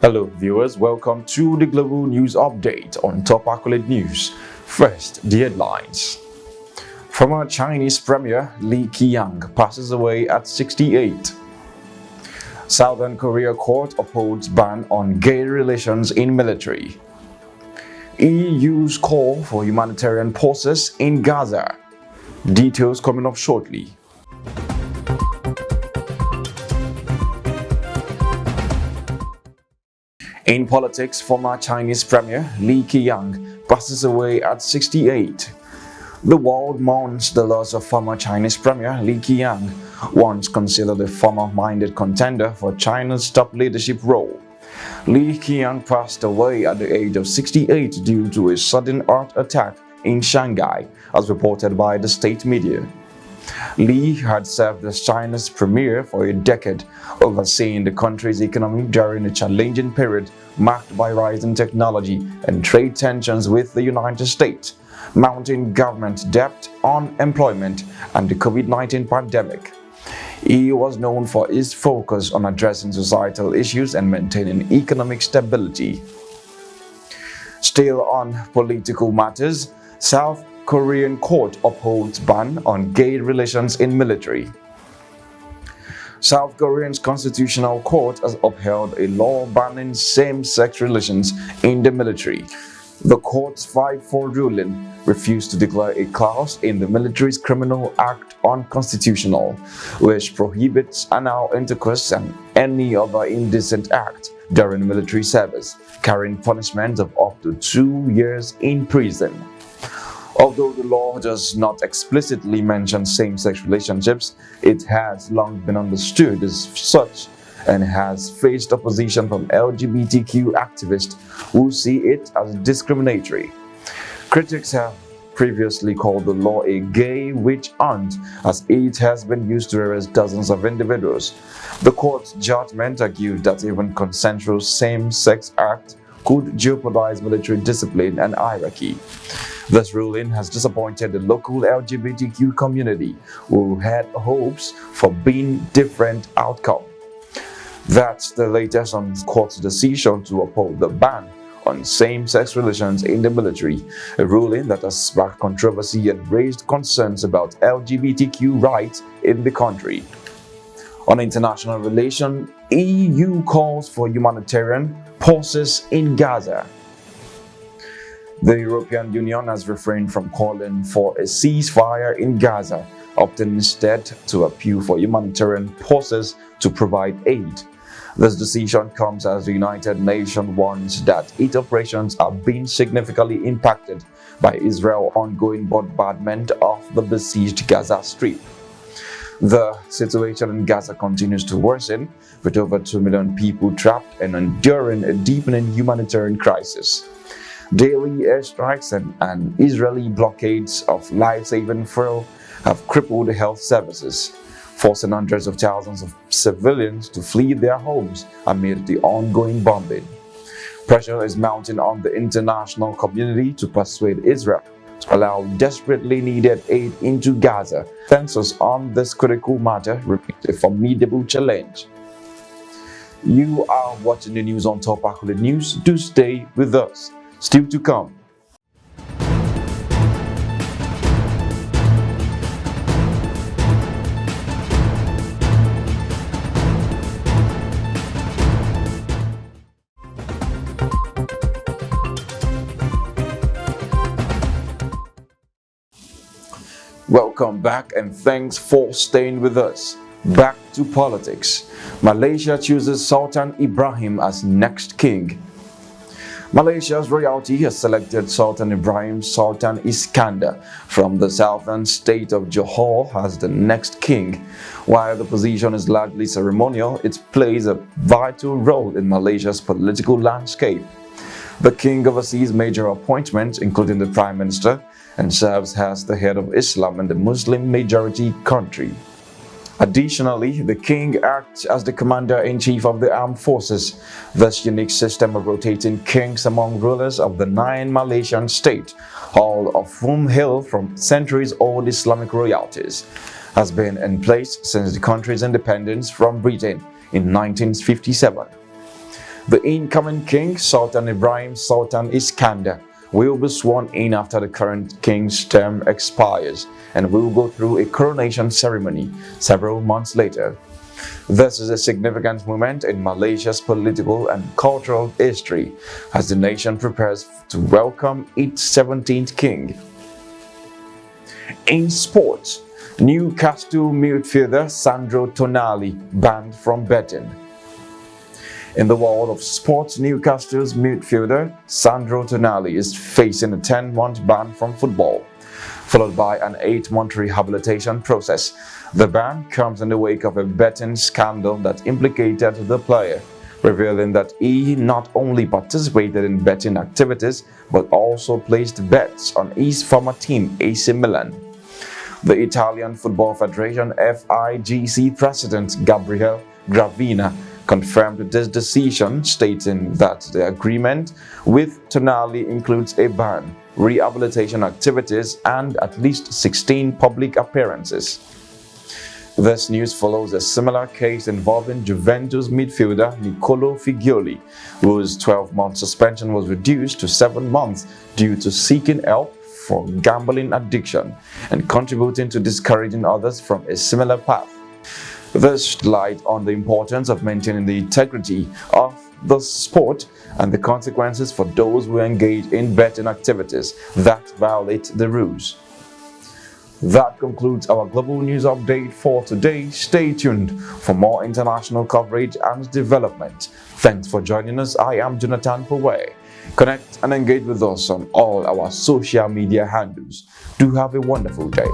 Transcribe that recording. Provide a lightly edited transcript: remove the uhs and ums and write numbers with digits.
Hello viewers, welcome to the Global News Update on top accurate news. First, the headlines. Former Chinese Premier Li Keqiang passes away at 68. Southern Korea court upholds ban on gay relations in military. EU's call for humanitarian pauses in Gaza. Details coming up shortly. In politics, former Chinese Premier Li Keqiang passes away at 68. The world mourns the loss of former Chinese Premier Li Keqiang, once considered a former-minded contender for China's top leadership role. Li Keqiang passed away at the age of 68 due to a sudden heart attack in Shanghai, as reported by the state media. Li had served as China's premier for a decade, overseeing the country's economy during a challenging period marked by rising technology and trade tensions with the United States, mounting government debt, unemployment, and the COVID-19 pandemic. He was known for his focus on addressing societal issues and maintaining economic stability. Still on political matters, South Korean court upholds ban on gay relations in military. South Korean's constitutional court has upheld a law banning same-sex relations in the military. The court's 5-4 ruling refused to declare a clause in the military's Criminal Act unconstitutional, which prohibits anal intercourse and any other indecent act during military service, carrying punishment of up to 2 years in prison. Although the law does not explicitly mention same-sex relationships, it has long been understood as such and has faced opposition from LGBTQ activists who see it as discriminatory. Critics have previously called the law a gay witch hunt, as it has been used to arrest dozens of individuals. The court's judgment argued that even consensual same-sex acts could jeopardize military discipline and hierarchy. This ruling has disappointed the local LGBTQ community, who had hopes for being different outcome. That's the latest on the court's decision to uphold the ban on same-sex relations in the military, a ruling that has sparked controversy and raised concerns about LGBTQ rights in the country. On international relations, EU calls for humanitarian pauses in Gaza. The European Union has refrained from calling for a ceasefire in Gaza, opting instead to appeal for humanitarian pauses to provide aid. This decision comes as the United Nations warns that its operations are being significantly impacted by Israel's ongoing bombardment of the besieged Gaza Strip. The situation in Gaza continues to worsen, with over 2 million people trapped and enduring a deepening humanitarian crisis. Daily airstrikes and Israeli blockades of life-saving fuel have crippled health services, forcing hundreds of thousands of civilians to flee their homes amid the ongoing bombing. Pressure is mounting on the international community to persuade Israel to allow desperately needed aid into Gaza. Consensus on this critical matter remains a formidable challenge. You are watching the news on Top Accurate News. Do stay with us. Still to come. Welcome back and thanks for staying with us. Back to politics. Malaysia chooses Sultan Ibrahim as next king. Malaysia's royalty has selected Sultan Ibrahim Sultan Iskandar from the southern state of Johor as the next king. While the position is largely ceremonial, it plays a vital role in Malaysia's political landscape. The king oversees major appointments, including the prime minister, and serves as the head of Islam in the Muslim-majority country. Additionally, the king acts as the commander-in-chief of the armed forces. This unique system of rotating kings among rulers of the 9 Malaysian states, all of whom hail from centuries-old Islamic royalties, has been in place since the country's independence from Britain in 1957. The incoming king, Sultan Ibrahim Sultan Iskander, will be sworn in after the current king's term expires and will go through a coronation ceremony several months later. This is a significant moment in Malaysia's political and cultural history as the nation prepares to welcome its 17th king. In sports, Newcastle midfielder Sandro Tonali banned from betting. In the world of sports, Newcastle's midfielder Sandro Tonali is facing a 10-month ban from football, followed by an 8-month rehabilitation process. The ban comes in the wake of a betting scandal that implicated the player, revealing that he not only participated in betting activities but also placed bets on his former team AC Milan. The Italian Football Federation FIGC president Gabriele Gravina confirmed this decision, stating that the agreement with Tonali includes a ban, rehabilitation activities, and at least 16 public appearances. This news follows a similar case involving Juventus midfielder Niccolò Figlioli, whose 12-month suspension was reduced to 7 months due to seeking help for gambling addiction and contributing to discouraging others from a similar path. This light on the importance of maintaining the integrity of the sport and the consequences for those who engage in betting activities that violate the rules. That concludes our global news update for today. Stay tuned for more international coverage and development. Thanks for joining us. I am Jonathan Poway. Connect and engage with us on all our social media handles. Do have a wonderful day.